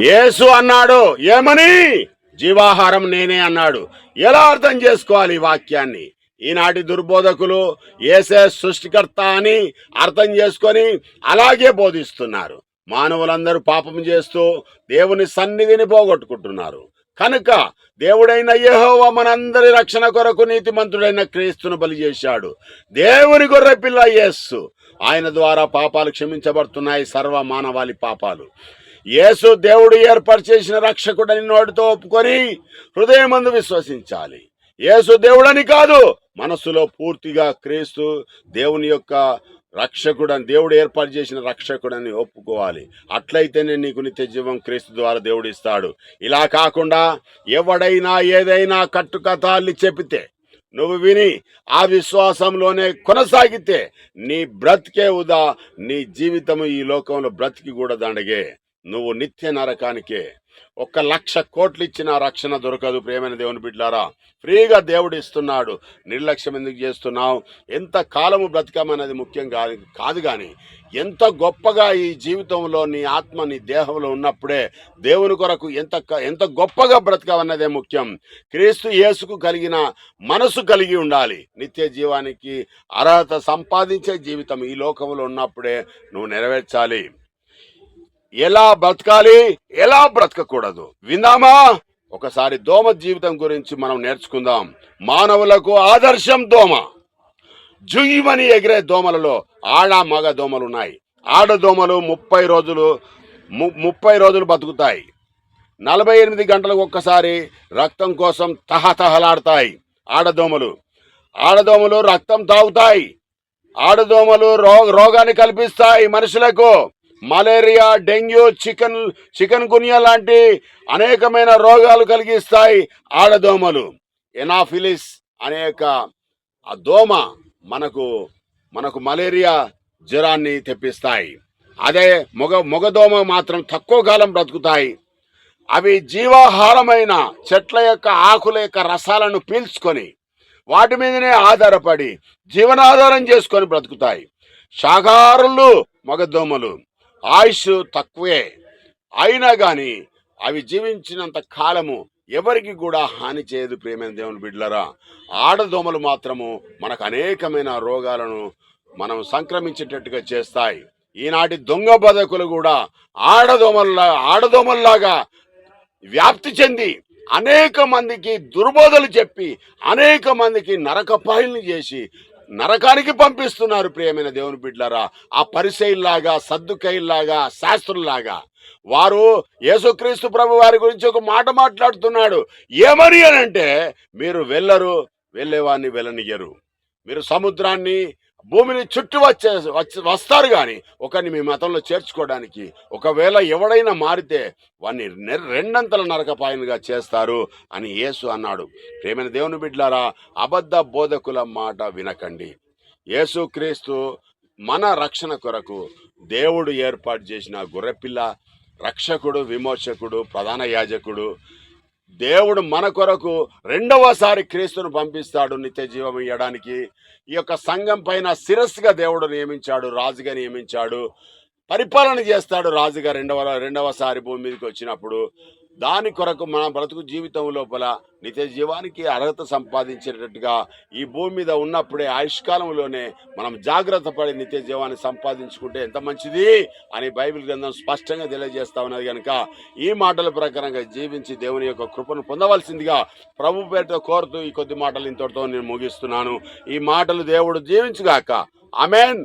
యేసు అన్నాడు ఏమని? జీవాహారం నేనే అన్నాడు. ఎలా అర్థం చేసుకోవాలి ఈ వాక్యాన్ని? ఈనాటి దుర్బోధకులు యేసే సృష్టికర్త అని అర్థం చేసుకొని అలాగే బోధిస్తున్నారు. మానవులందరూ పాపం చేస్తూ దేవుని సన్నిధిని పోగొట్టుకుంటున్నారు. కనుక దేవుడైన యెహోవా మనందరి రక్షణ కొరకు నీతిమంతుడైన క్రీస్తును బలి చేశాడు. దేవుని గొర్రెపిల్ల యేసు. ఆయన ద్వారా పాపాలు క్షమించబడుతున్నాయి, సర్వ మానవాళి పాపాలు. యేసు దేవుడు ఏర్పాటు చేసిన రక్షకుడని నోటితో ఒప్పుకొని హృదయమందు విశ్వసించాలి. యేసు దేవుడని కాదు, మనస్సులో పూర్తిగా క్రీస్తు దేవుని యొక్క రక్షకుడని, దేవుడు ఏర్పాటు చేసిన రక్షకుడని ఒప్పుకోవాలి. అట్లయితేనే నీకు నిత్య జీవం క్రీస్తు ద్వారా దేవుడు ఇస్తాడు. ఇలా కాకుండా ఎవడైనా ఏదైనా కట్టుకథల్ని చెప్పితే నువ్వు విని ఆ విశ్వాసంలోనే కొనసాగితే నీ బ్రతికే ఉదా, నీ జీవితము ఈ లోకంలో బ్రతికి కూడా దండగే, నువ్వు నిత్య నరకానికే. 1,00,000 కోట్లు ఇచ్చిన రక్షణ దొరకదు. ప్రియమైన దేవుని బిడ్డలారా, ఫ్రీగా దేవుడు ఇస్తున్నాడు. నిర్లక్ష్యం ఎందుకు చేస్తున్నావు? ఎంత కాలము బ్రతకమనేది ముఖ్యం కాదు కానీ ఎంత గొప్పగా ఈ జీవితంలో నీ ఆత్మ నీ దేహంలో ఉన్నప్పుడే దేవుని కొరకు ఎంత గొప్పగా బ్రతకమన్నదే ముఖ్యం. క్రీస్తు యేసుకు కలిగిన మనసు కలిగి ఉండాలి. నిత్య జీవానికి అర్హత సంపాదించే జీవితం ఈ లోకంలో ఉన్నప్పుడే నువ్వు నెరవేర్చాలి. ఎలా బ్రతకాలి, ఎలా బ్రతకకూడదు విందామా? ఒకసారి దోమ జీవితం గురించి మనం నేర్చుకుందాం. మానవులకు ఆదర్శం దోమ. జుయ్యమని ఎగిరే దోమలలో ఆడ మగ దోమలు ఉన్నాయి. ఆడదోమలు 30 రోజులు బతుకుతాయి. 48 గంటలకు ఒక్కసారి రక్తం కోసం తహతహలాడతాయి. ఆడదోమలు రక్తం తాగుతాయి. ఆడదోమలు రోగాన్ని కల్పిస్తాయి మనుషులకు. మలేరియా, డెంగ్యూ, చికెన్ గున్యా లాంటి అనేకమైన రోగాలు కలిగిస్తాయి ఆడదోమలు. ఎనాఫిలిస్ అనేక ఆ దోమ మనకు మలేరియా జ్వరాన్ని తెప్పిస్తాయి. అదే మొగదోమ మాత్రం తక్కువ కాలం బ్రతుకుతాయి. అవి జీవాహారమైన చెట్ల యొక్క ఆకుల యొక్క రసాలను పీల్చుకొని వాటి మీదనే ఆధారపడి జీవనాధారం చేసుకొని బ్రతుకుతాయి. శాకాహారులు మగదోమలు. ఆయుష్ తక్కువే, అయినా కానీ అవి జీవించినంత కాలము ఎవరికి కూడా హాని చేయదు. ప్రియమైన దేవుని బిడ్డలారా, ఆడదోమలు మాత్రము మనకు అనేకమైన రోగాలను మనం సంక్రమించేటట్టుగా చేస్తాయి. ఈనాటి దొంగ బతుకులు కూడా ఆడదోమల్లాగా వ్యాప్తి చెంది అనేక మందికి దుర్బోధలు చెప్పి అనేక మందికి నరకపాయల్ని చేసి నరకానికి పంపిస్తున్నారు. ప్రియమైన దేవుని బిడ్డలారా, ఆ పరిసయ్యుల్లాగా, సద్దుకయ్యుల్లాగా, శాస్త్రుల్లాగా వారు యేసుక్రీస్తు ప్రభు వారి గురించి ఒక మాట మాట్లాడుతున్నాడు. ఏమని అంటే, మీరు వెళ్ళేవాడిని వెళ్ళనియ్యరు. మీరు సముద్రాన్ని భూమిని చుట్టూ వస్తారు కానీ ఒకరిని మీ మతంలో చేర్చుకోవడానికి. ఒకవేళ ఎవడైనా మారితే వాడిని 2 నరకపాయలుగా చేస్తారు అని యేసు అన్నాడు. ప్రియమైన దేవుని బిడ్డలారా, అబద్ధ బోధకుల మాట వినకండి. యేసుక్రీస్తు మన రక్షణ కొరకు దేవుడు ఏర్పాటు చేసిన గొర్రెపిల్ల, రక్షకుడు, విమోచకుడు, ప్రధాన యాజకుడు. దేవుడు మన కొరకు 2వసారి క్రీస్తును పంపిస్తాడు నిత్య జీవం ఇవ్వడానికి. ఈ యొక్క సంఘం పైన శిరస్సుగా దేవుడు నియమించాడు, రాజుగా నియమించాడు. పరిపాలన చేస్తాడు రాజుగా రెండవసారి భూమి మీదకి వచ్చినప్పుడు. దాని కొరకు మన బ్రతుకు జీవితం లోపల నిత్య జీవానికి అర్హత సంపాదించేటట్టుగా ఈ భూమి మీద ఉన్నప్పుడే ఆయుష్కాలంలోనే మనం జాగ్రత్త పడి నిత్య జీవాన్ని సంపాదించుకుంటే ఎంత మంచిది అని బైబిల్ గ్రంథం స్పష్టంగా తెలియజేస్తా ఉన్నది. కనుక ఈ మాటల ప్రకారంగా జీవించి దేవుని యొక్క కృపను పొందవలసిందిగా ప్రభు పేరుతో కోరుతూ ఈ కొద్ది మాటలు ఇంతటితో నేను ముగిస్తున్నాను. ఈ మాటలు దేవుడు జీవించుగాక. ఆమేన్.